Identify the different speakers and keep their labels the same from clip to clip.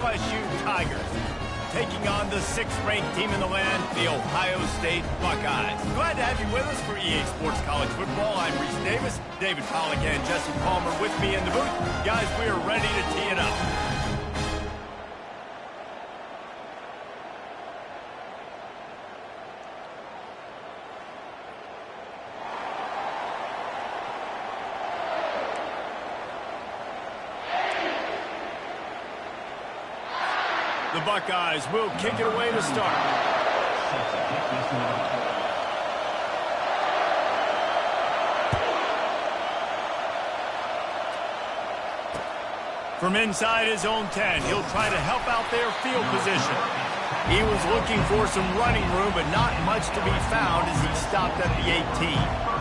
Speaker 1: LSU Tigers, taking on the 6th-ranked team in the land, the Ohio State Buckeyes. Glad to have you with us for EA Sports College Football. I'm Reese Davis, David Pollack, and Jesse Palmer with me in the booth. Guys, we are ready to tee it up. The Buckeyes will kick it away to start. From inside his own 10, he'll try to help out their field position. He was looking for some running room, but not much to be found as he stopped at the 18.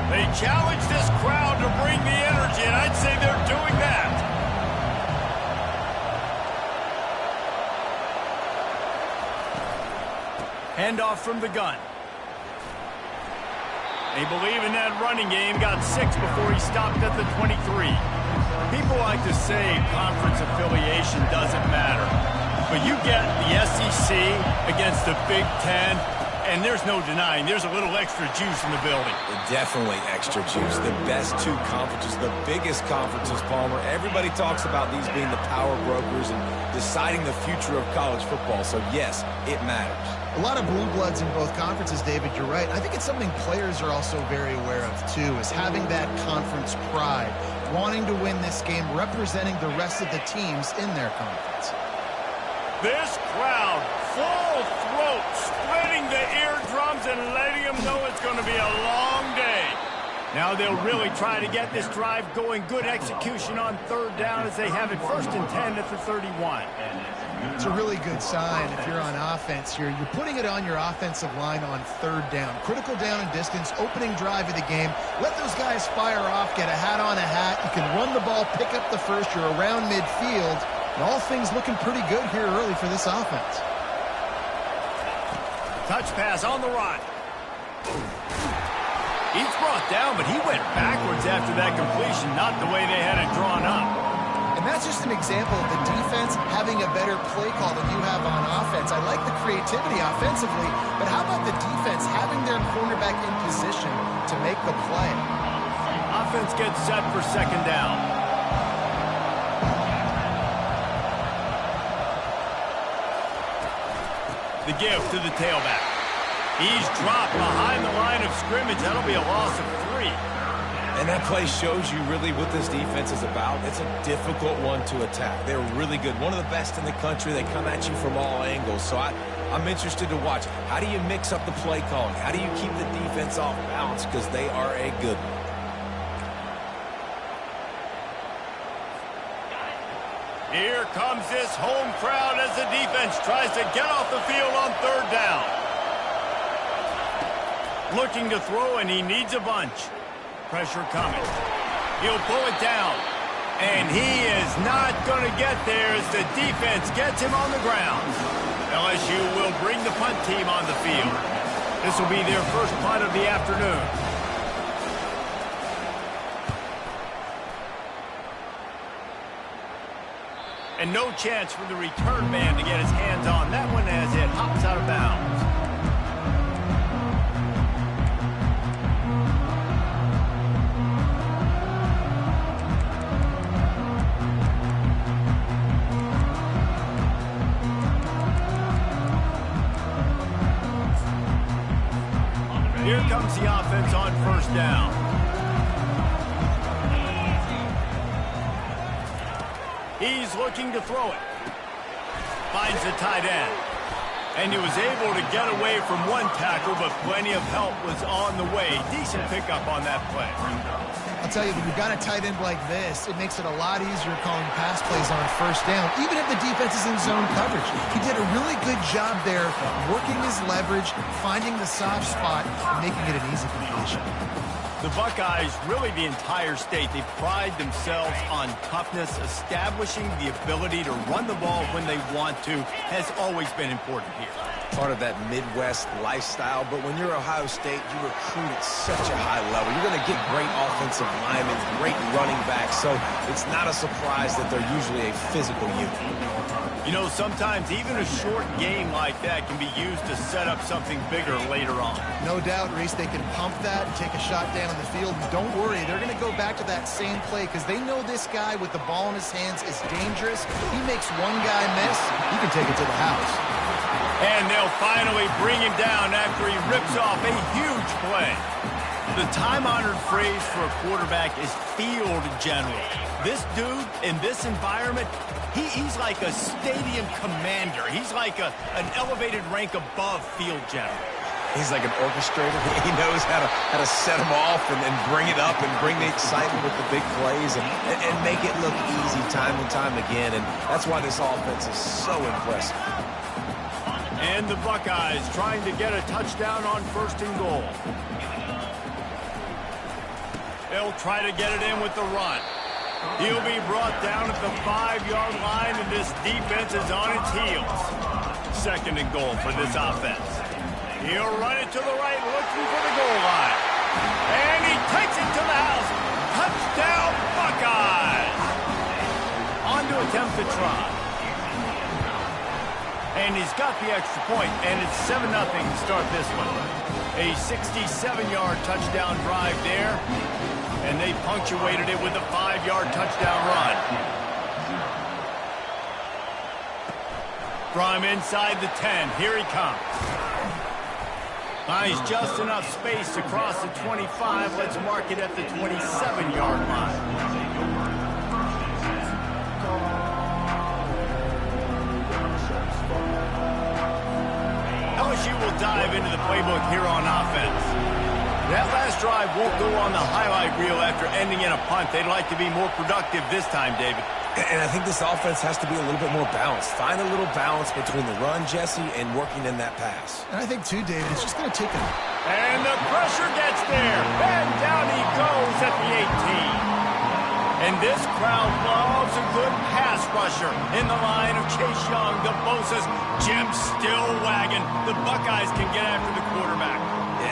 Speaker 1: They challenge this crowd to bring the energy, and I'd say they're doing that. Handoff from the gun. They believe in that running game. Got 6 before he stopped at the 23. People like to say conference affiliation doesn't matter. But you get the SEC against the Big Ten, and there's no denying there's a little extra juice in the building.
Speaker 2: Definitely extra juice. The best 2 conferences, the biggest conferences, Palmer. Everybody talks about these being the power brokers and deciding the future of college football. So, yes, it matters.
Speaker 3: A lot of blue bloods in both conferences, David. You're right. I think it's something players are also very aware of, too, is having that conference pride, wanting to win this game, representing the rest of the teams in their conference.
Speaker 1: This crowd, full throat, splitting the eardrums and letting them know it's going to be a long day. Now they'll really try to get this drive going. Good execution on 3rd down as they have it 1st and 10 at the 31.
Speaker 3: It's a really good sign if you're on offense here. You're putting it on your offensive line on 3rd down. Critical down and distance, opening drive of the game. Let those guys fire off, get a hat on a hat. You can run the ball, pick up the first. You're around midfield. And all things looking pretty good here early for this offense.
Speaker 1: Touch pass on the right. He's brought down, but he went backwards after that completion, not the way they had it drawn up.
Speaker 3: And that's just an example of the defense having a better play call than you have on offense. I like the creativity offensively, but how about the defense having their cornerback in position to make the play?
Speaker 1: Offense gets set for 2nd down. The give to the tailback. He's dropped behind the line of scrimmage. That'll be a loss of 3.
Speaker 2: And that play shows you really what this defense is about. It's a difficult one to attack. They're really good. One of the best in the country. They come at you from all angles. So I'm interested to watch. How do you mix up the play calling? How do you keep the defense off balance? Because they are a good one.
Speaker 1: Here comes this home crowd as the defense tries to get off the field on 3rd down. Looking to throw, and he needs a bunch. Pressure coming. He'll pull it down. And he is not going to get there as the defense gets him on the ground. LSU will bring the punt team on the field. This will be their first punt of the afternoon. And no chance for the return man to get his hands on that one as it hops out of bounds. Here comes the offense on 1st down. He's looking to throw it. Finds the tight end. And he was able to get away from one tackle, but plenty of help was on the way. Decent pickup on that play.
Speaker 3: I'll tell you, when you've got a tight end like this, it makes it a lot easier calling pass plays on 1st down, even if the defense is in zone coverage. He did a really good job there, working his leverage, finding the soft spot, and making it an easy completion.
Speaker 1: The Buckeyes, really the entire state, they pride themselves on toughness. Establishing the ability to run the ball when they want to has always been important here.
Speaker 2: Part of that Midwest lifestyle, but when you're Ohio State, you recruit at such a high level. You're going to get great offensive linemen, great running backs, so it's not a surprise that they're usually a physical unit.
Speaker 1: You know, sometimes even a short game like that can be used to set up something bigger later on.
Speaker 3: No doubt, Reese, they can pump that and take a shot down on the field. And don't worry, they're going to go back to that same play because they know this guy with the ball in his hands is dangerous. He makes one guy miss, you can take it to the house.
Speaker 1: And they'll finally bring him down after he rips off a huge play. The time-honored phrase for a quarterback is field general. This dude, in this environment, he's like a stadium commander. He's like an elevated rank above field general.
Speaker 2: He's like an orchestrator. He knows how to set them off and bring it up and bring the excitement with the big plays and make it look easy time and time again. And that's why this offense is so impressive.
Speaker 1: And the Buckeyes trying to get a touchdown on 1st and goal. They'll try to get it in with the run. He'll be brought down at the 5-yard line, and this defense is on its heels. 2nd and goal for this offense. He'll run it to the right, looking for the goal line. And he takes it to the house. Touchdown, Buckeyes! On to attempt the try. And he's got the extra point, and it's 7-0 to start this one. A 67-yard touchdown drive there, and they punctuated it with a 5-yard touchdown run. From inside the 10, here he comes. Finds just enough space to cross the 25. Let's mark it at the 27-yard line. LSU will dive into the playbook here on offense. That last drive won't go on the highlight reel after ending in a punt. They'd like to be more productive this time, David.
Speaker 2: And I think this offense has to be a little bit more balanced. Find a little balance between the run, Jesse, and working in that pass.
Speaker 3: And I think, too, David, it's just going to take a...
Speaker 1: And the pressure gets there. And down he goes at the 18. And this crowd loves a good pass rusher in the line of Chase Young, the Bosa's, Jim still wagging. The Buckeyes can get after the quarterback.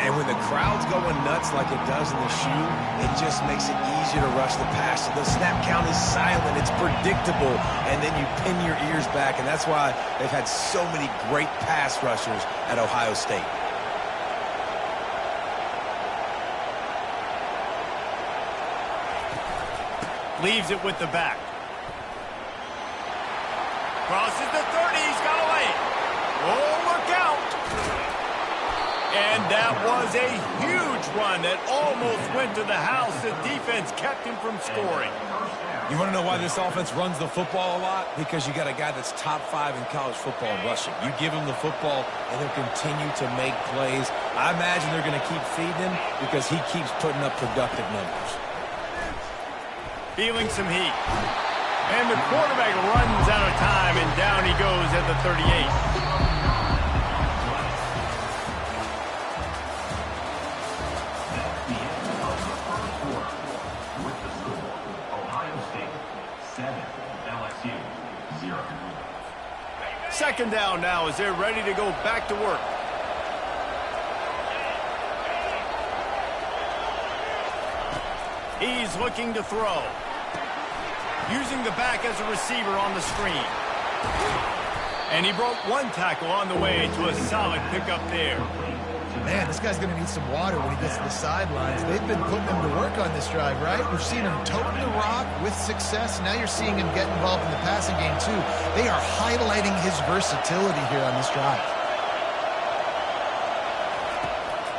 Speaker 2: And when the crowd's going nuts like it does in the shoe, it just makes it easier to rush the pass. So the snap count is silent. It's predictable. And then you pin your ears back. And that's why they've had so many great pass rushers at Ohio State.
Speaker 1: Leaves it with the back. Crosses the 30. He's got away. Oh, look out. And that was a huge run that almost went to the house. The defense kept him from scoring.
Speaker 2: You want to know why this offense runs the football a lot? Because you got a guy that's top 5 in college football rushing. You give him the football, and he'll continue to make plays. I imagine they're going to keep feeding him because he keeps putting up productive numbers.
Speaker 1: Feeling some heat. And the quarterback runs out of time, and down he goes at the 38. Second down now as they're ready to go back to work. He's looking to throw. Using the back as a receiver on the screen. And he broke one tackle on the way to a solid pickup there.
Speaker 3: Man, this guy's going to need some water when he gets to the sidelines. They've been putting him to work on this drive, right? We've seen him toting the rock with success. Now you're seeing him get involved in the passing game, too. They are highlighting his versatility here on this drive.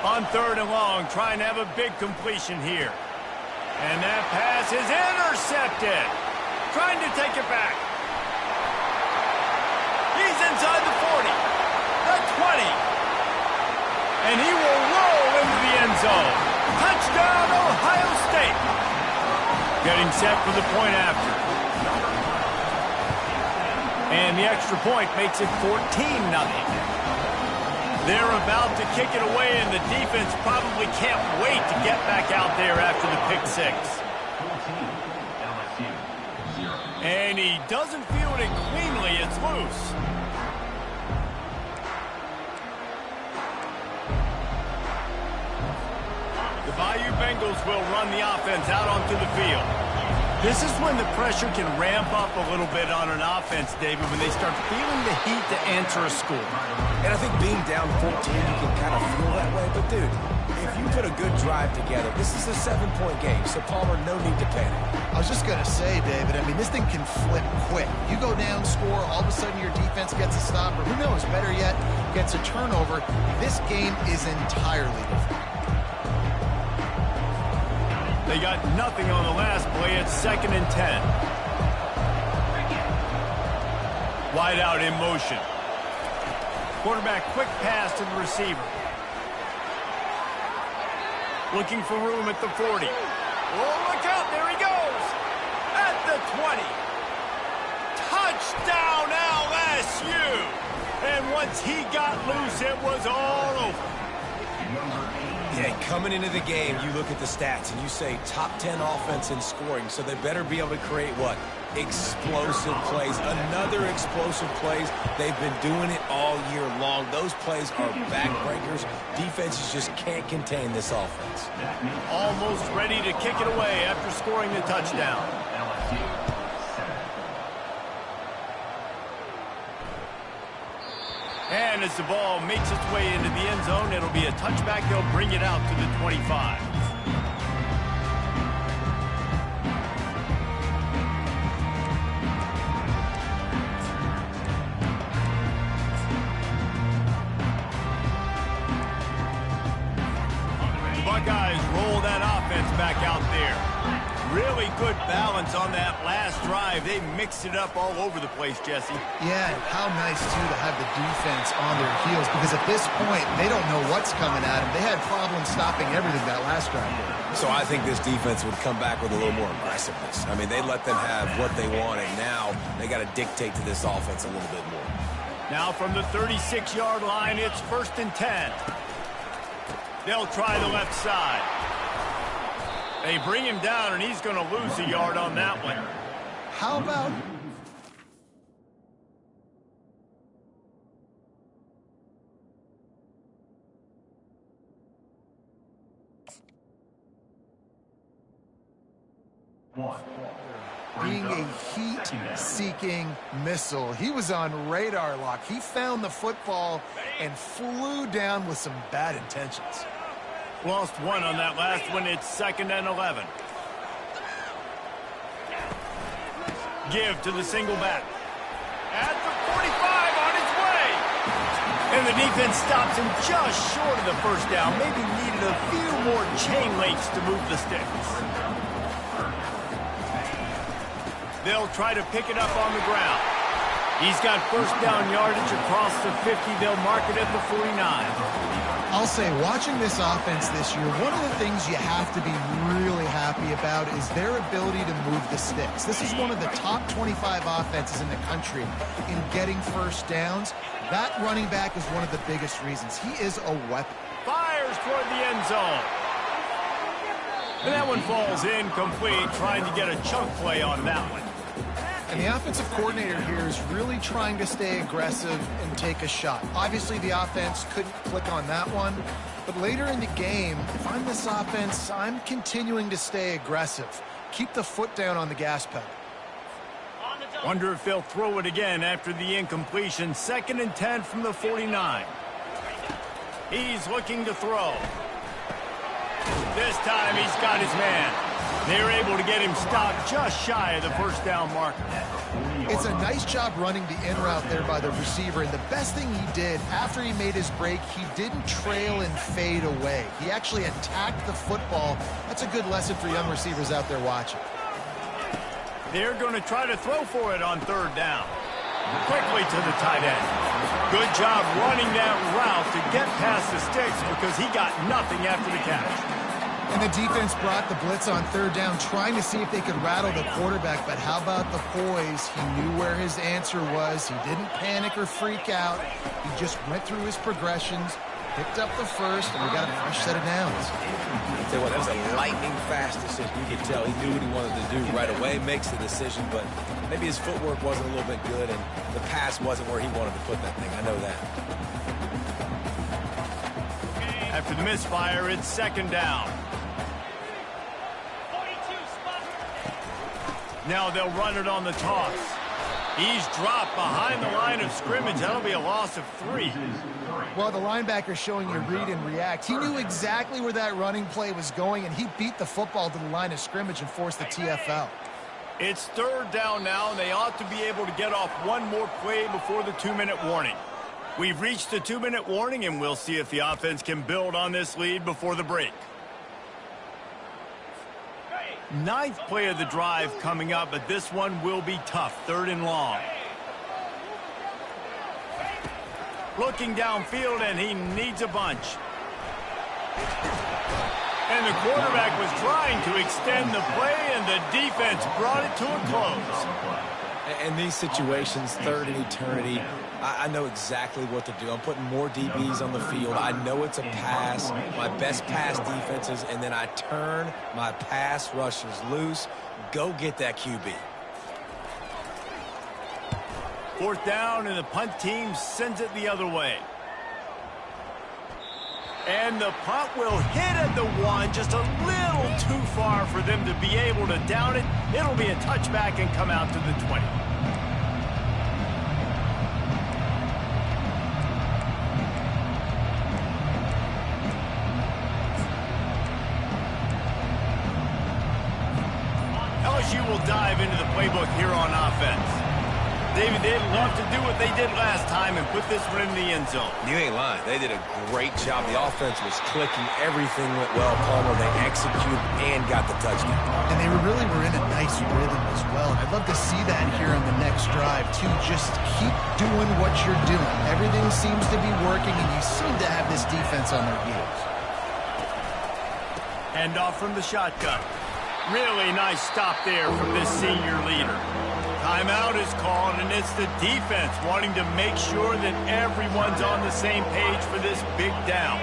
Speaker 1: On 3rd and long, trying to have a big completion here. And that pass is intercepted. Trying to take it back. He's inside the 40. The 20. And he will roll into the end zone. Touchdown, Ohio State. Getting set for the point after. And the extra point makes it 14-0. They're about to kick it away, and the defense probably can't wait to get back out there after the pick six. And he doesn't field it cleanly. It's loose. The Bayou Bengals will run the offense out onto the field. This is when the pressure can ramp up a little bit on an offense, David, when they start feeling the heat to answer a score.
Speaker 2: And I think being down 14, you can kind of feel that way. But, dude, if you put a good drive together, this is a 7-point game, so Palmer, no need to panic.
Speaker 3: I was just going to say, David, I mean, this thing can flip quick. You go down, score, all of a sudden your defense gets a stop, or who knows, better yet, gets a turnover. This game is entirely different.
Speaker 1: They got nothing on the last play. It's 2nd and 10. Wide out in motion. Quarterback quick pass to the receiver. Looking for room at the 40. Oh, look out. There he goes. At the 20. Touchdown LSU. And once he got loose, it was all over.
Speaker 2: Yeah, coming into the game, you look at the stats and you say top 10 offense in scoring, so they better be able to create what? Explosive plays. Another explosive plays. They've been doing it all year long. Those plays are backbreakers. Defenses just can't contain this offense.
Speaker 1: Almost ready to kick it away after scoring the touchdown. And as the ball makes its way into the end zone, it'll be a touchback. They'll bring it out to the 25. The Buckeyes roll that offense back out there. Really good balance on that last drive. They mixed it up all over the place, Jesse.
Speaker 3: Yeah, and how nice, too, to have the defense on their heels, because at this point, they don't know what's coming at them. They had problems stopping everything that last drive.
Speaker 2: So I think this defense would come back with a little more aggressiveness. I mean, they let them have what they want, and now they got to dictate to this offense a little bit more.
Speaker 1: Now from the 36-yard line, it's 1st and 10. They'll try the left side. They bring him down, and he's going to lose a yard on that one.
Speaker 3: How about... being a heat-seeking missile. He was on radar lock. He found the football and flew down with some bad intentions.
Speaker 1: Lost one on that last one. It's 2nd and 11. Give to the single back. At the 45 on his way. And the defense stops him just short of the first down. Maybe needed a few more chain links to move the sticks. They'll try to pick it up on the ground. He's got first down yardage across the 50. They'll mark it at the 49.
Speaker 3: I'll say, watching this offense this year, one of the things you have to be really happy about is their ability to move the sticks. This is one of the top 25 offenses in the country in getting first downs. That running back is one of the biggest reasons. He is a weapon.
Speaker 1: Fires toward the end zone. And that one falls incomplete, trying to get a chunk play on that one.
Speaker 3: And the offensive coordinator here is really trying to stay aggressive and take a shot. Obviously, the offense couldn't click on that one. But later in the game, if I'm this offense, I'm continuing to stay aggressive. Keep the foot down on the gas pedal.
Speaker 1: Wonder if they'll throw it again after the incompletion. 2nd and 10 from the 49. He's looking to throw. This time he's got his man. They're able to get him stopped just shy of the first down marker.
Speaker 3: It's a nice job running the in route there by the receiver, and the best thing he did after he made his break, he didn't trail and fade away. He actually attacked the football. That's a good lesson for young receivers out there watching.
Speaker 1: They're going to try to throw for it on 3rd down. Quickly to the tight end. Good job running that route to get past the sticks because he got nothing after the catch.
Speaker 3: And the defense brought the blitz on third down, trying to see if they could rattle the quarterback. But how about the poise? He knew where his answer was. He didn't panic or freak out. He just went through his progressions, picked up the first, and we got a fresh set of downs.
Speaker 2: I'll tell you what, that was a lightning-fast decision. You could tell he knew what he wanted to do right away, makes the decision, but maybe his footwork wasn't a little bit good, and the pass wasn't where he wanted to put that thing. I know that.
Speaker 1: After the misfire, it's second down. Now they'll run it on the toss. He's dropped behind the line of scrimmage. That'll be a loss of 3.
Speaker 3: Well, the linebacker's showing you read and react. He knew exactly where that running play was going, and he beat the football to the line of scrimmage and forced the TFL.
Speaker 1: It's third down now, and they ought to be able to get off one more play before the 2-minute warning. We've reached the 2-minute warning, and we'll see if the offense can build on this lead before the break. 9th play of the drive coming up, but this one will be tough. 3rd and long. Looking downfield, and he needs a bunch. And the quarterback was trying to extend the play, and the defense brought it to a close.
Speaker 2: In these situations, 3rd and eternity, I know exactly what to do. I'm putting more DBs on the field. I know it's a pass, my best pass defenses, and then I turn my pass rushers loose. Go get that QB.
Speaker 1: 4th down, and the punt team sends it the other way. And the punt will hit at the 1, just a little too far for them to be able to down it. It'll be a touchback and come out to the 20. LSU will dive into the playbook here on offense. David, they'd love to do what they did last time and put this one in the end zone.
Speaker 2: You ain't lying. They did a great job. The offense was clicking. Everything went well, Palmer. They executed and got the touchdown.
Speaker 3: And they really were in a nice rhythm as well. And I'd love to see that here on the next drive, too. Just keep doing what you're doing. Everything seems to be working, and you seem to have this defense on their heels.
Speaker 1: Hand off from the shotgun. Really nice stop there from this senior leader. Timeout is called, and it's the defense wanting to make sure that everyone's on the same page for this big down.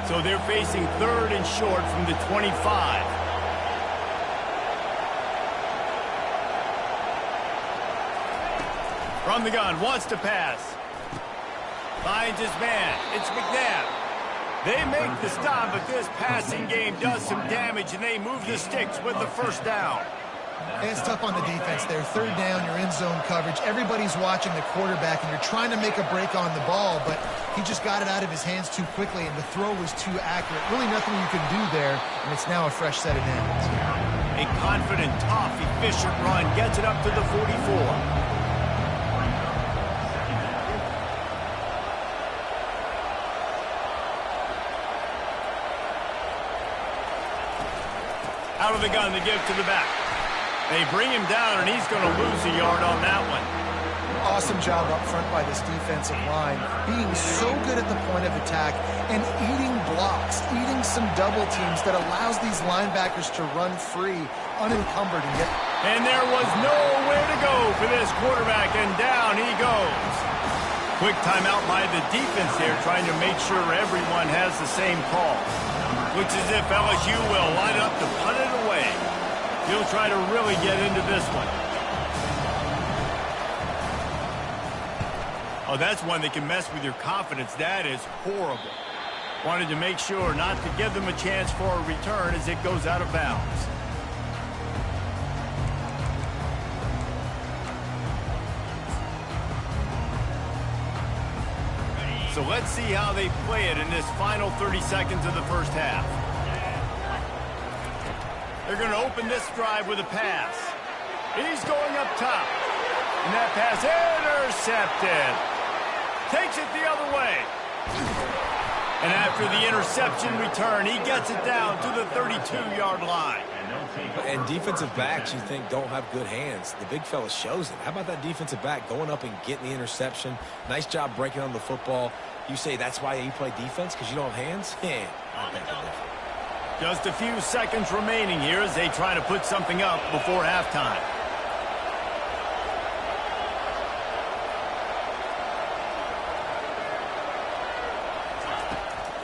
Speaker 1: So they're facing 3rd and short from the 25. From the gun, wants to pass. Finds his man. It's McNabb. They make the stop, but this passing game does some damage, and they move the sticks with the first down.
Speaker 3: And it's tough on the defense there. 3rd down, you're in zone coverage. Everybody's watching the quarterback, and you're trying to make a break on the ball, but he just got it out of his hands too quickly, and the throw was too accurate. Really nothing you can do there, and it's now a fresh set of downs.
Speaker 1: A confident, tough, efficient run gets it up to the 44. Out of the gun, they give to the back. They bring him down, and he's going to lose a yard on that one.
Speaker 3: Awesome job up front by this defensive line, being so good at the point of attack and eating blocks, eating some double teams that allows these linebackers to run free, unencumbered.
Speaker 1: And there was nowhere to go for this quarterback, and down he goes. Quick timeout by the defense there, trying to make sure everyone has the same call. Looks as if LSU will line up to punt it away. He'll try to really get into this one. Oh, that's one that can mess with your confidence. That is horrible. Wanted to make sure not to give them a chance for a return as it goes out of bounds. So let's see how they play it in this final 30 seconds of the first half. They're going to open this drive with a pass. He's going up top. And that pass intercepted. Takes it the other way. And after the interception return, he gets it down to the 32-yard line.
Speaker 2: And defensive backs, you think, don't have good hands. The big fella shows it. How about that defensive back going up and getting the interception? Nice job breaking on the football. You say that's why you play defense, because you don't have hands? Yeah, I think
Speaker 1: Just a few seconds remaining here as they try to put something up before halftime.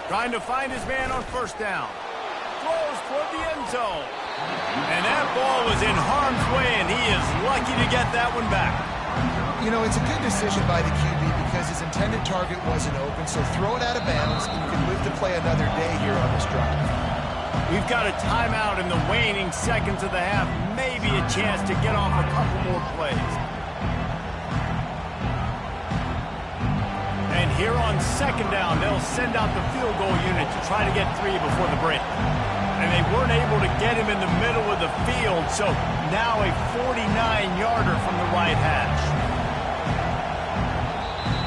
Speaker 1: Trying to find his man on first down. Throws toward the end zone. And that ball was in harm's way, and he is lucky to get that one back.
Speaker 3: You know, it's a good decision by the QB because his intended target wasn't open, so throw it out of bounds, and you can live to play another day here on this drive.
Speaker 1: We've got a timeout in the waning seconds of the half, maybe a chance to get off a couple more plays. And here on second down, they'll send out the field goal unit to try to get 3 before the break. And they weren't able to get him in the middle of the field, so now a 49-yarder from the right hash.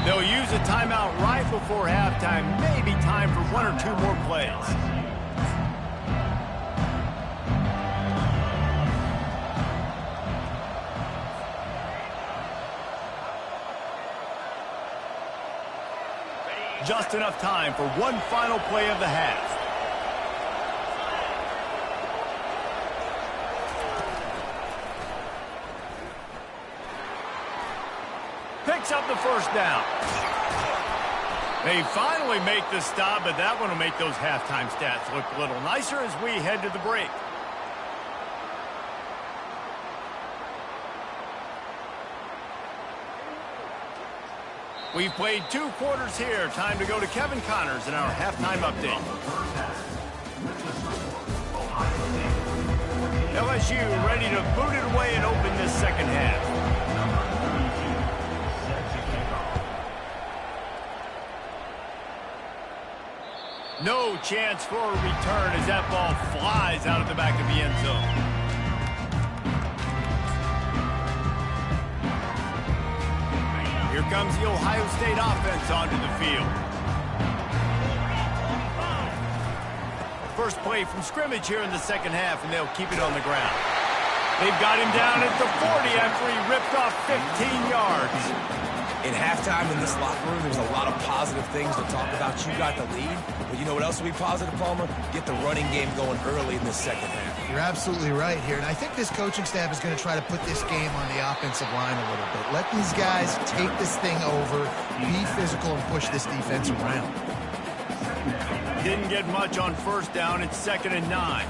Speaker 1: They'll use a timeout right before halftime, maybe time for 1 or 2 more plays. Just enough time for one final play of the half. Picks up the first down. They finally make the stop, but that one will make those halftime stats look a little nicer as we head to the break. We've played 2 quarters here. Time to go to Kevin Connors in our halftime update. LSU ready to boot it away and open this second half. No chance for a return as that ball flies out of the back of the end zone. Here comes the Ohio State offense onto the field. First play from scrimmage here in the second half, and they'll keep it on the ground. They've got him down at the 40 after he ripped off 15 yards.
Speaker 2: In halftime in this locker room, there's a lot of positive things to talk about. You got the lead, but you know what else will be positive, Palmer? Get the running game going early in the second half.
Speaker 3: You're absolutely right here, and I think this coaching staff is going to try to put this game on the offensive line a little bit. Let these guys take this thing over, be physical, and push this defense around.
Speaker 1: Didn't get much on first down. It's 2nd and 9.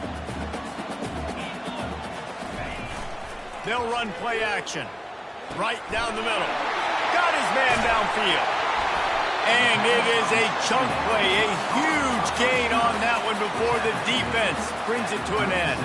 Speaker 1: They'll run play action. Right down the middle. Got his man downfield. And it is a chunk play, a huge gain on that one before the defense brings it to an end.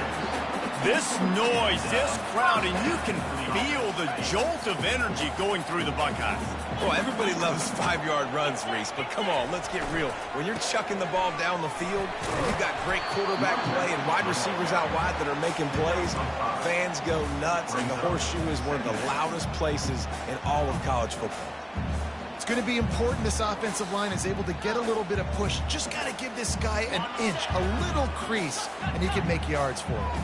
Speaker 1: This noise, this crowd, and you can feel the jolt of energy going through the Buckeyes.
Speaker 2: Well, everybody loves 5-yard runs, Reese, but come on, let's get real. When you're chucking the ball down the field and you've got great quarterback play and wide receivers out wide that are making plays, fans go nuts, and the Horseshoe is one of the loudest places in all of college football.
Speaker 3: It's going to be important this offensive line is able to get a little bit of push. Just got to give this guy an inch, a little crease, and he can make yards for it.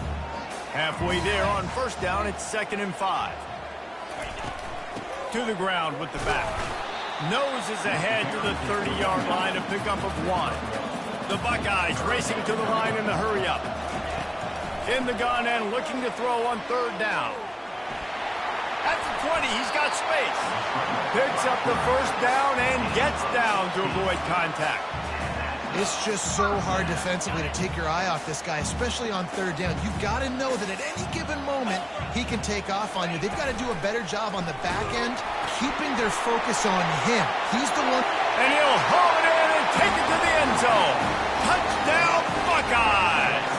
Speaker 1: Halfway there on first down, it's 2nd and 5. To the ground with the back. Noses ahead to the 30-yard line, a pickup of 1. The Buckeyes racing to the line in the hurry-up. In the gun and looking to throw on 3rd down. At the 20, he's got space. Picks up the first down and gets down to avoid contact.
Speaker 3: It's just so hard defensively to take your eye off this guy, especially on 3rd down. You've got to know that at any given moment, he can take off on you. They've got to do a better job on the back end, keeping their focus on him. He's the one.
Speaker 1: And he'll haul it in and take it to the end zone. Touchdown, Buckeyes!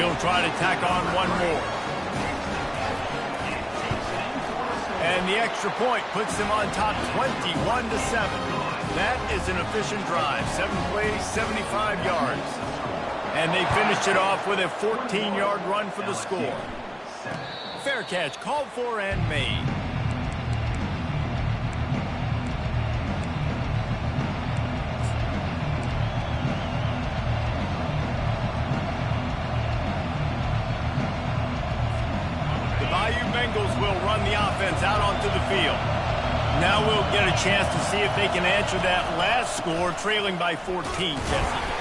Speaker 1: He'll try to tack on one more. And the extra point puts them on top 21-7. That is an efficient drive. 7 plays, 75 yards. And they finished it off with a 14-yard run for the score. Fair catch called for and made. The Bayou Bengals will run the offense out onto the field. Now we'll get a chance to see if they can answer that last score, trailing by 14, Jesse.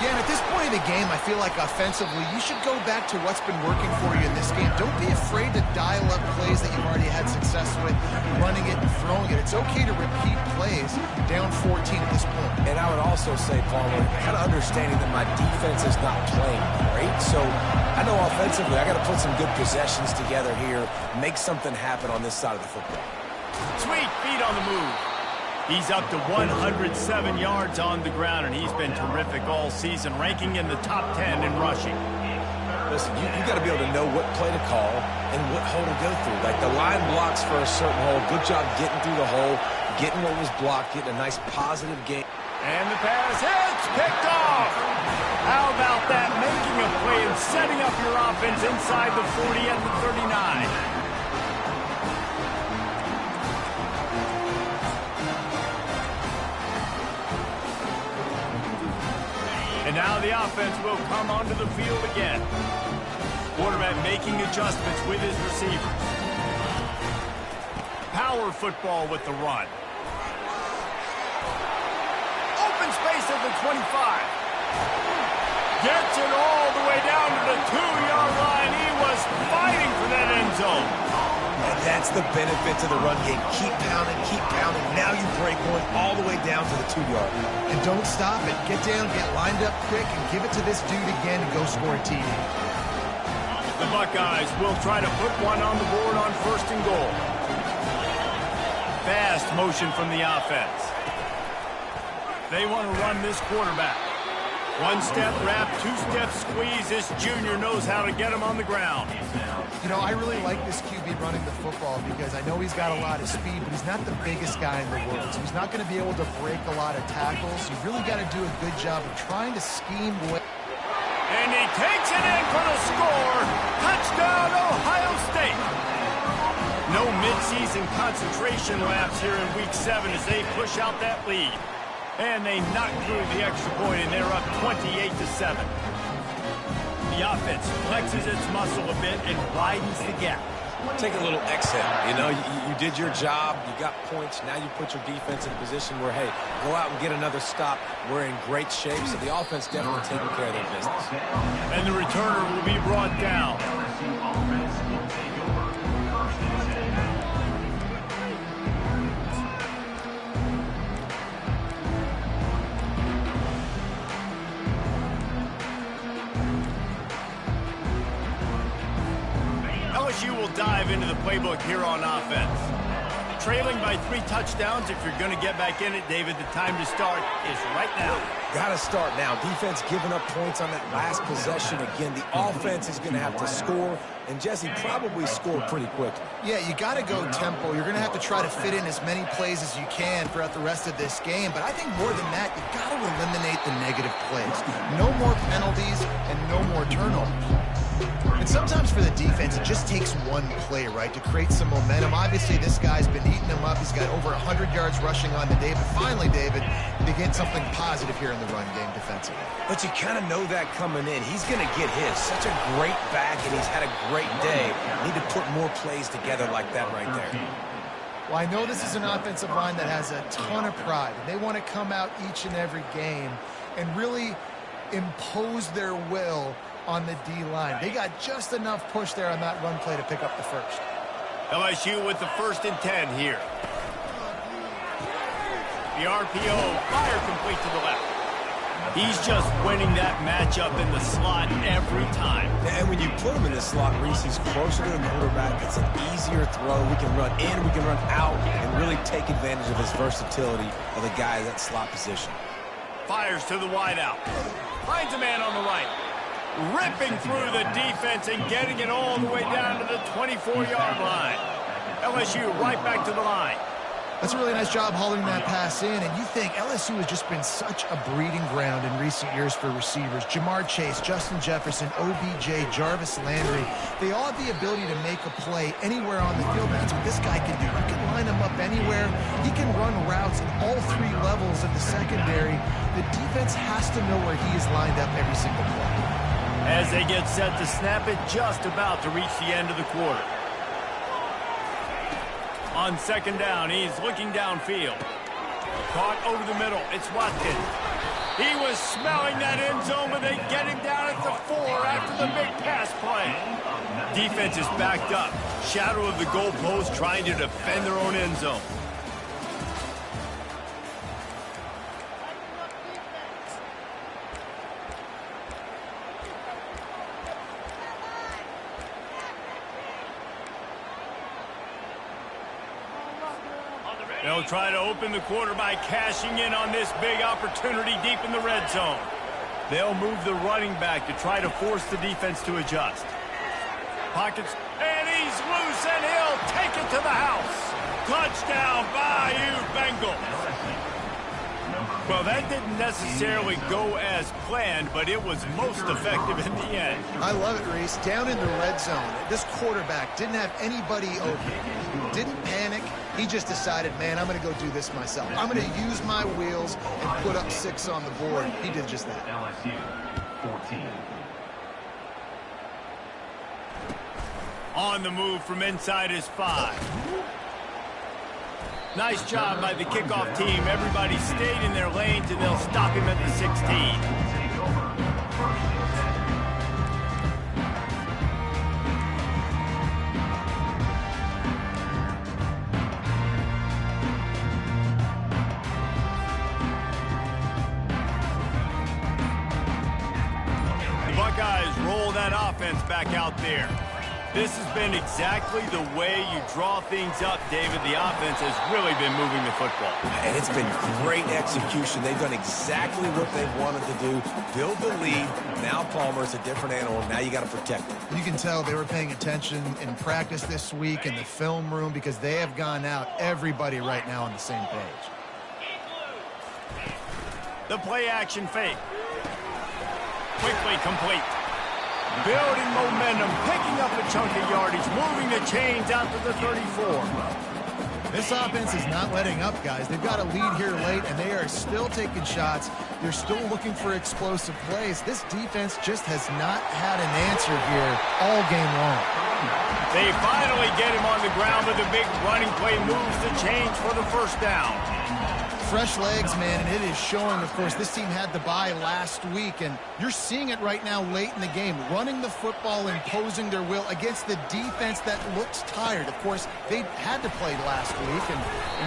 Speaker 3: Yeah, and at this point of the game, I feel like offensively, you should go back to what's been working for you in this game. Don't be afraid to dial up plays that you've already had success with, running it and throwing it. It's okay to repeat plays down 14 at this point.
Speaker 2: And I would also say, Palmer, kind of understanding that my defense is not playing great. So I know offensively I got to put some good possessions together here, make something happen on this side of the football.
Speaker 1: Sweet feet on the move. He's up to 107 yards on the ground, and he's been terrific all season, ranking in the top 10 in rushing.
Speaker 2: Listen, you got to be able to know what play to call and what hole to go through. Like the line blocks for a certain hole. Good job getting through the hole, getting what was blocked, getting a nice positive game.
Speaker 1: And the pass hits, picked off. How about that? Making a play and setting up your offense inside the 40 at the 39. And now the offense will come onto the field again. Quarterback making adjustments with his receivers. Power football with the run. Open space at the 25. Gets it all the way down to the 2-yard line. He was fighting for that end zone.
Speaker 2: And that's the benefit to the run game. Keep pounding, keep pounding. Now you break one all the way down to the 2-yard line.
Speaker 3: And don't stop it. Get down, get lined up quick, and give it to this dude again and go score a TD.
Speaker 1: The Buckeyes will try to put one on the board on 1st and goal. Fast motion from the offense. They want to run this quarterback. 1-step wrap, 2-step squeeze. This junior knows how to get him on the ground.
Speaker 3: You know, I really like this QB running the football because I know he's got a lot of speed, but he's not the biggest guy in the world. So he's not going to be able to break a lot of tackles. You really got to do a good job of trying to scheme away.
Speaker 1: And he takes it in for the score. Touchdown, Ohio State. No midseason concentration laps here in Week 7 as they push out that lead. And they knock through the extra point, and they're up 28-7. The offense flexes its muscle a bit and widens the gap.
Speaker 2: Take a little exhale. You know, you did your job. You got points. Now you put your defense in a position where, hey, go out and get another stop. We're in great shape, so the offense definitely taking care of their business.
Speaker 1: And the returner will be brought down. LSU will dive into the playbook here on offense. Trailing by 3 touchdowns. If you're going to get back in it, David, the time to start is right now.
Speaker 2: Got to start now. Defense giving up points on that last possession. Again, the offense is going to have to score, and Jesse probably score pretty quickly.
Speaker 3: Yeah, you got to go tempo. You're going to have to try to fit in as many plays as you can throughout the rest of this game. But I think more than that, you got to eliminate the negative plays. No more penalties and no more turnovers. And sometimes for the defense, it just takes one play, right, to create some momentum. Obviously, this guy's been eating them up. He's got over 100 yards rushing on the day. But finally, David, they get something positive here in the run game defensively.
Speaker 2: But you kind of know that coming in. He's going to get his. Such a great back, and he's had a great day. Need to put more plays together like that right there.
Speaker 3: Well, I know this is an offensive line that has a ton of pride. And they want to come out each and every game and really impose their will on the D-line. They got just enough push there on that run play to pick up the first.
Speaker 1: LSU with the 1st and 10 here. The RPO, fire complete to the left. He's just winning that matchup in the slot every time.
Speaker 2: And when you put him in the slot, Reese, he's closer to the quarterback. It's an easier throw. We can run in, we can run out, and really take advantage of his versatility of the guy in that slot position.
Speaker 1: Fires to the wideout. Finds a man on the right. Ripping through the defense and getting it all the way down to the 24-yard line. LSU right back to the line.
Speaker 3: That's a really nice job hauling that pass in, and you think LSU has just been such a breeding ground in recent years for receivers. Jamar Chase, Justin Jefferson, OBJ, Jarvis Landry, they all have the ability to make a play anywhere on the field. That's what this guy can do. You can line him up anywhere. He can run routes at all 3 levels of the secondary. The defense has to know where he is lined up every single play.
Speaker 1: As they get set to snap it, just about to reach the end of the quarter. On 2nd down, he's looking downfield. Caught over the middle. It's Watkins. He was smelling that end zone, but they get him play. Defense is backed up. Shadow of the goalpost trying to defend their own end zone. They'll try to open the quarter by cashing in on this big opportunity deep in the red zone. They'll move the running back to try to force the defense to adjust. Pockets, and he's loose, and he'll take it to the house. Touchdown, Bayou Bengals. Well, that didn't necessarily go as planned, but it was most effective in the end.
Speaker 3: I love it, Reese. Down in the red zone, this quarterback didn't have anybody open. Didn't panic. He just decided, man, I'm going to go do this myself. I'm going to use my wheels and put up 6 on the board. He did just that.
Speaker 4: LSU 14.
Speaker 1: On the move from inside his 5. Nice job by the kickoff team. Everybody stayed in their lanes, and they'll stop him at the 16. The Buckeyes roll that offense back out there. This has been exactly the way you draw things up, David. The offense has really been moving the football.
Speaker 2: And it's been great execution. They've done exactly what they've wanted to do. Build the lead. Now Palmer's a different animal. Now you got to protect it.
Speaker 3: You can tell they were paying attention in practice this week in the film room because they have gone out, everybody right now on the same page.
Speaker 1: The play action fake. Quickly complete. Building momentum, picking up a chunk of yardage, moving the chains out to the 34.
Speaker 3: This offense is not letting up, guys. They've got a lead here late, and they are still taking shots. They're still looking for explosive plays. This defense just has not had an answer here all game long.
Speaker 1: They finally get him on the ground, but the big running play moves the chains for the first down.
Speaker 3: Fresh legs, man, and it is showing, of course. This team had the bye last week, and you're seeing it right now late in the game. Running the football, imposing their will against the defense that looks tired. Of course, they had to play last week, and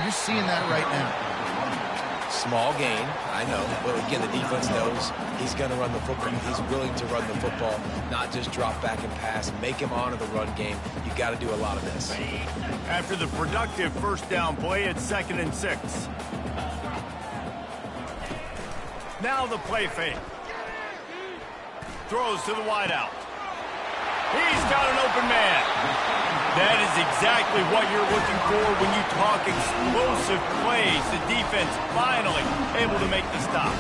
Speaker 3: you're seeing that right now.
Speaker 2: Small gain, I know. But again, the defense knows he's going to run the football. He's willing to run the football, not just drop back and pass. Make him honor the run game. You got to do a lot of this.
Speaker 1: After the productive first down play, it's 2nd and 6. Now the play fake. Throws to the wideout. He's got an open man. That is exactly what you're looking for when you talk explosive plays. The defense finally able to make the stop.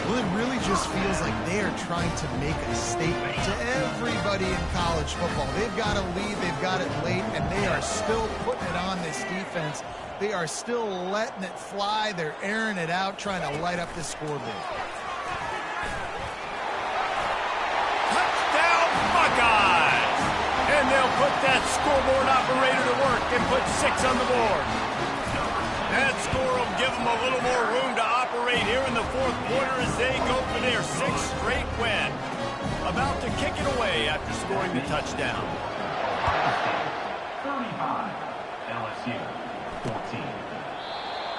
Speaker 3: Well, it really just feels like they are trying to make a statement to everybody in college football. They've got a lead, they've got it late, and they are still putting it on this defense. They are still letting it fly. They're airing it out, trying to light up the scoreboard.
Speaker 1: Touchdown, Buckeyes! And they'll put that scoreboard operator to work and put 6 on the board. That score will give them a little more room to operate here in the 4th quarter as they go for their 6th straight win. About to kick it away after scoring the touchdown.
Speaker 4: 35, LSU 14.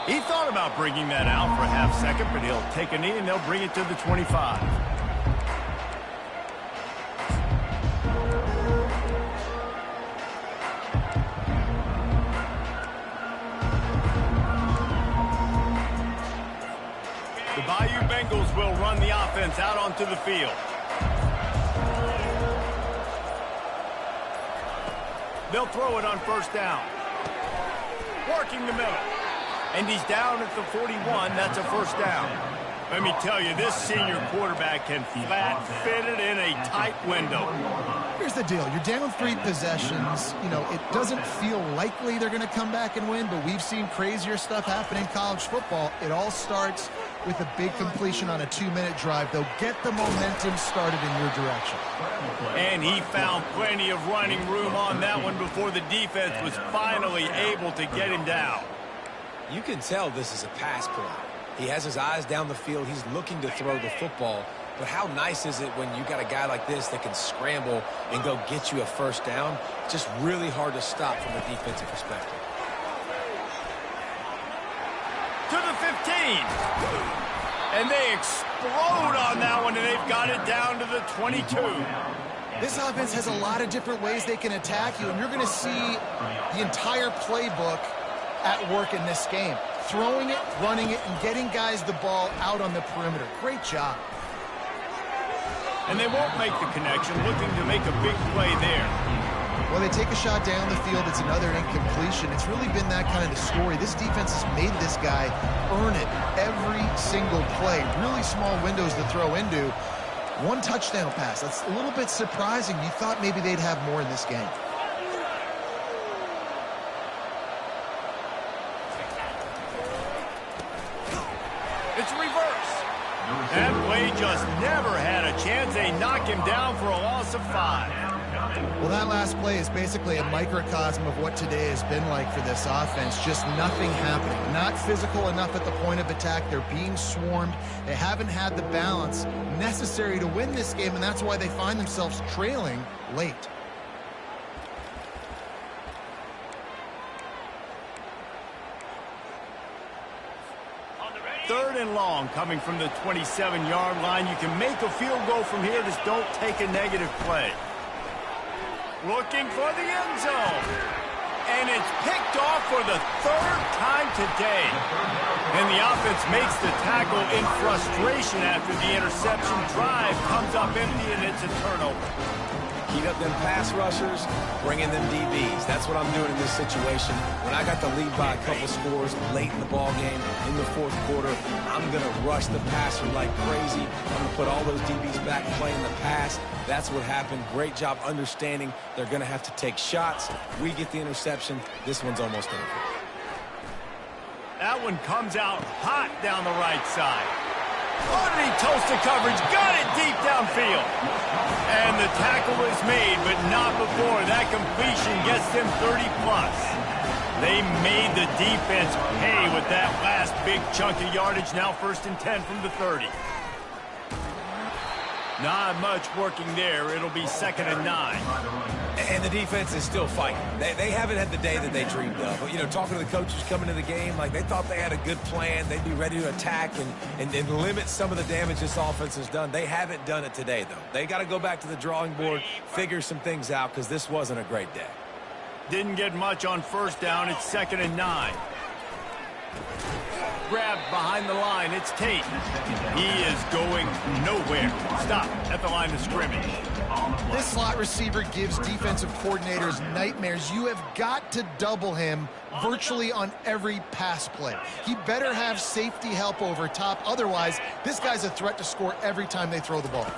Speaker 1: He thought about bringing that out for a half second, but he'll take a knee and they'll bring it to the 25. The Bayou Bengals will run the offense out onto the field. They'll throw it on first down. Working the middle. And he's down at the 41. That's a first down. Let me tell you, this senior quarterback can flat fit it in a tight window.
Speaker 3: Here's the deal. You're down 3 possessions. You know, it doesn't feel likely they're going to come back and win, but we've seen crazier stuff happen in college football. It all starts with a big completion on a 2-minute drive. They'll get the momentum started in your direction.
Speaker 1: And he found plenty of running room on that one before the defense was finally able to get him down.
Speaker 2: You can tell this is a pass play. He has his eyes down the field. He's looking to throw the football. but how nice is it when you got a guy like this that can scramble and go get you a first down? Just really hard to stop from a defensive perspective.
Speaker 1: To the 15. And they explode on that one, and they've got it down to the 22.
Speaker 3: This offense has a lot of different ways they can attack you, and you're going to see the entire playbook at work in this game. Throwing it, running it, and getting guys the ball out on the perimeter. Great job.
Speaker 1: And they won't make the connection, looking to make a big play there.
Speaker 3: Well, they take a shot down the field. It's another incompletion. It's really been that kind of story. This defense has made this guy earn it every single play. Really small windows to throw into. One touchdown pass. That's a little bit surprising. You thought maybe they'd have more in this game.
Speaker 1: It's reverse. That play just never had a chance. They knock him down for a loss of 5.
Speaker 3: Well, that last play is basically a microcosm of what today has been like for this offense. Just nothing happening. Not physical enough at the point of attack. They're being swarmed. They haven't had the balance necessary to win this game, and that's why they find themselves trailing late.
Speaker 1: Third and long coming from the 27-yard line. You can make a field goal from here. Just don't take a negative play. Looking for the end zone. And it's picked off for the third time today. And the offense makes the tackle in frustration after the interception. Drive comes up empty, and it's a turnover.
Speaker 2: Heat up them pass rushers, bring in them DBs. That's what I'm doing in this situation. When I got the lead by a couple scores late in the ball game, in the fourth quarter, I'm going to rush the passer like crazy. I'm going to put all those DBs back playing the pass. That's what happened. Great job understanding they're going to have to take shots. We get the interception. This one's almost over.
Speaker 1: That one comes out hot down the right side. Oh, did he toast the coverage? Got it deep downfield. And the tackle is made, but not before that completion gets them 30-plus. They made the defense pay with that last big chunk of yardage. Now 1st and 10 from the 30. Not much working there. It'll be 2nd and 9.
Speaker 2: And the defense is still fighting. They haven't had the day that they dreamed of. But, you know, talking to the coaches coming to the game, like they thought they had a good plan. They'd be ready to attack and limit some of the damage this offense has done. They haven't done it today, though. They got to go back to the drawing board, figure some things out, because this wasn't a great day.
Speaker 1: Didn't get much on 1st down. It's 2nd and 9. Grabbed behind the line. It's Tate. He is going nowhere. Stop at the line of scrimmage.
Speaker 3: This slot receiver gives defensive coordinators nightmares. You have got to double him virtually on every pass play. He better have safety help over top. Otherwise, this guy's a threat to score every time they throw the ball.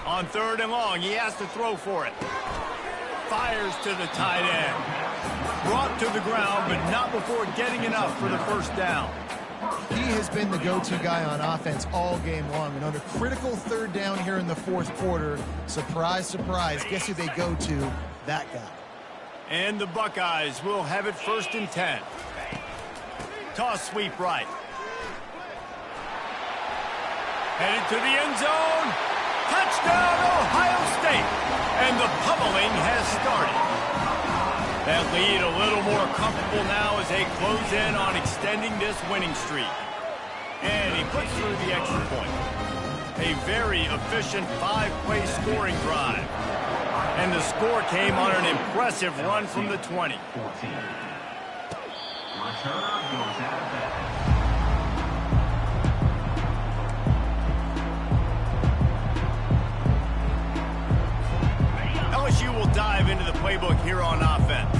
Speaker 1: On 3rd and long, he has to throw for it. Fires to the tight end. Brought to the ground, but not before getting enough for the 1st down.
Speaker 3: He has been the go-to guy on offense all game long. And on a critical 3rd down here in the 4th quarter, surprise, surprise, guess who they go to? That guy.
Speaker 1: And the Buckeyes will have it 1st and 10. Toss sweep right. Headed to the end zone. Touchdown, Ohio State. And the pummeling has started. That lead a little more comfortable now as they close in on extending this winning streak. And he puts through the extra point. A very efficient 5-play scoring drive. And the score came on an impressive run from the 20.
Speaker 4: 14. Return goes out of bounds.
Speaker 1: LSU will dive into the playbook here on offense.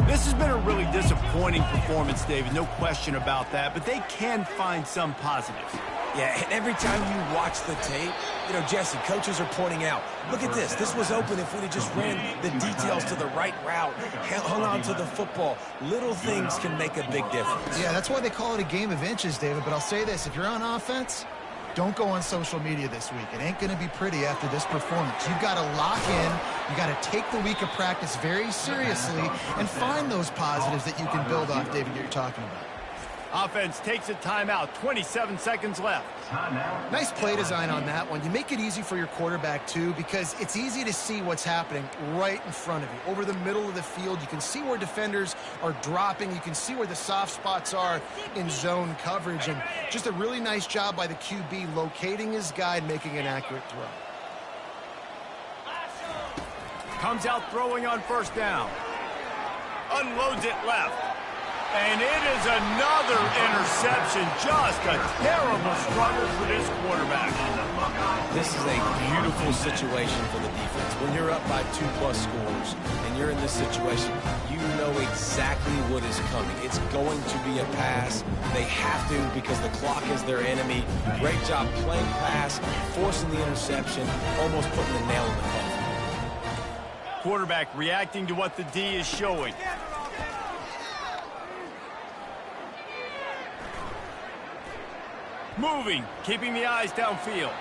Speaker 1: This has been a really disappointing performance, David, no question about that, but they can find some positives.
Speaker 2: Yeah, and every time you watch the tape, you know, Jesse, coaches are pointing out, look at this. This was open if we'd have just ran the details to the right route, hung on to the football. Little things can make a big difference.
Speaker 3: Yeah, that's why they call it a game of inches, David. But I'll say this, if you're on offense, don't go on social media this week. It ain't going to be pretty after this performance. You've got to lock in. You've got to take the week of practice very seriously and find those positives that you can build off, David, that you're talking about.
Speaker 1: Offense takes a timeout, 27 seconds left.
Speaker 3: Nice play design on that one. You make it easy for your quarterback, too, because it's easy to see what's happening right in front of you. Over the middle of the field, you can see where defenders are dropping. You can see where the soft spots are in zone coverage. And just a really nice job by the QB locating his guy and making an accurate throw.
Speaker 1: Comes out throwing on first down. Unloads it left. And it is another interception. Just a terrible struggle for this quarterback.
Speaker 2: This is a beautiful situation for the defense. When you're up by 2+ scores and you're in this situation, you know exactly what is coming. It's going to be a pass. They have to because the clock is their enemy. Great job playing pass, forcing the interception, almost putting the nail in the coffin.
Speaker 1: Quarterback reacting to what the D is showing. Moving, keeping the eyes downfield.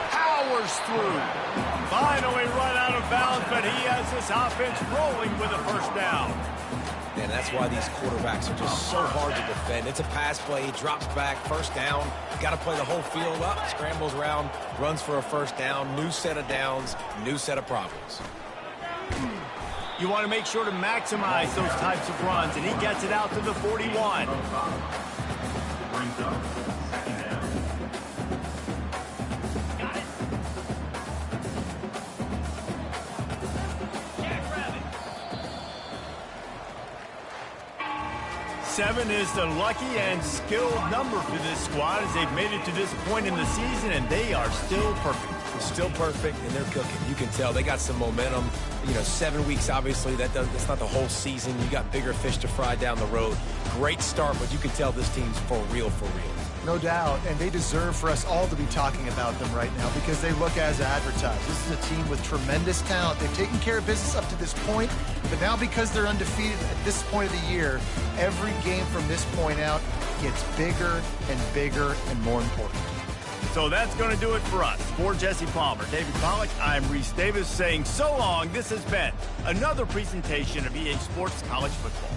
Speaker 1: Powers through. Finally run out of bounds, but he has this offense rolling with a first down.
Speaker 2: And that's why these quarterbacks are just so hard to defend. It's a pass play, he drops back, first down. Got to play the whole field up, scrambles around, runs for a first down, new set of downs, new set of problems.
Speaker 1: You want to make sure to maximize those types of runs, and he gets it out to the 41.
Speaker 4: Brings up second down.
Speaker 1: 7 is the lucky and skilled number for this squad as they've made it to this point in the season, and they are still perfect.
Speaker 2: They're still perfect, and they're cooking. You can tell they got some momentum. You know, 7 weeks, obviously, that's not the whole season. You got bigger fish to fry down the road. Great start, but you can tell this team's for real, for real.
Speaker 3: No doubt, and they deserve for us all to be talking about them right now because they look as advertised. This is a team with tremendous talent. They've taken care of business up to this point, but now because they're undefeated at this point of the year, every game from this point out gets bigger and more important.
Speaker 1: So that's going to do it for us. For Jesse Palmer, David Pollack, I'm Reese Davis saying so long. This has been another presentation of EA Sports College Football.